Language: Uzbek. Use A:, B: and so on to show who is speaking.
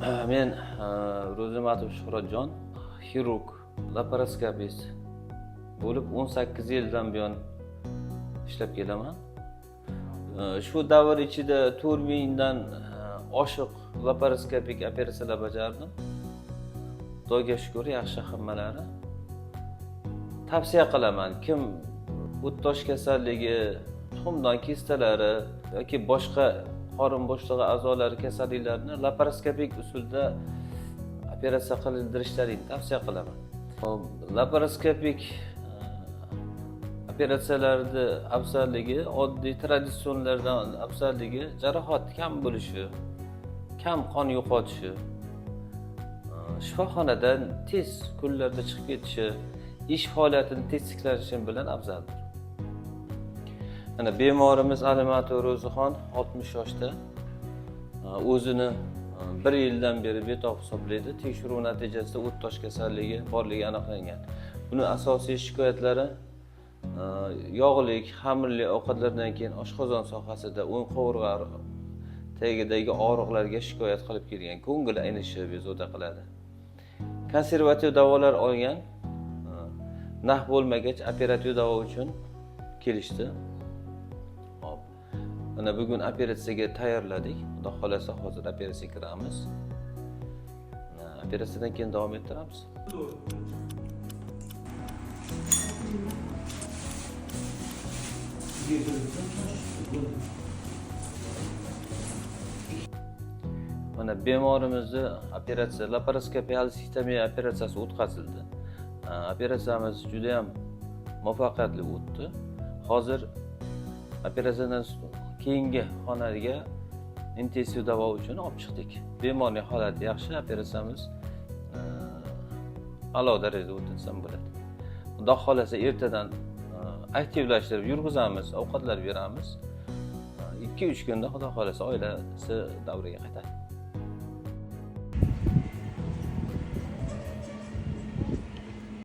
A: Men Ro'zimatov Shuhratjon, xirurg, laparoskopist bo'lib 18 yildan buyon ishlab kelaman. Shu davr ichida 4000 dan oshiq laparoskopik operatsiyalar bajardim. Xudoga shukr, yaxshi hammalari. Tavsiya qilaman, kim o'ttosh kasalligi, tuxumdon kistalari yoki boshqa qorin bo'shlig'i a'zolari kasalliklarini laparoskopik usulda operatsiya qildirishlarini tavsiya qilaman. Laparoskopik operatsiyalarda afzalligi, oddiy traditsionlardan afzalligi jarohat kam bo'lishi, kam qon yo'qotishi, shifoxonadan tez kunlarda chiqib ketishi, ish faoliyatini tez tiklanishi bilan afzaldir. Mana bemorimiz Alimatov Ro'zixon 60 yoshda. O'zini 1 yildan beri betob hisoblaydi. Tekshiruv natijasida o'ttosh kasalligi borligi aniqlangan. Buni asosiy shikoyatlari yog'lik, xamirli ovqatlardan keyin oshqozon sohasida o'ng qovurg'a tagidagi og'riqlarga shikoyat qilib kelgan. Ko'ngil aynishi bezovta qiladi. Konservativ davolar olgan, naf bo'lmagach operativ davo uchun kelishdi. Mana bugun operatsiyaga tayyorladik. Xudo xolasa hozir operatsiyaga kiramiz. Operatsiyadan keyin davom ettiramiz. Mana bemorimizni operatsiya laparoskopiya alsistemiya operatsiyasi o'tkazildi. Operatsiyamiz juda ham muvaffaqiyatli o'tdi. Hozir operatsiyadan keyingi xonaga intensiv davo uchun olib chiqdik. Bemorning holati yaxshi, operatsiyamiz a'lo darajada o'tdi desam bo'ladi. Xudo xolasa ertadan aktivlashtirib yurg'izamiz, ovqatlar beramiz. 2-3 kunda xudo xolasa oilasi davriga qaytadi.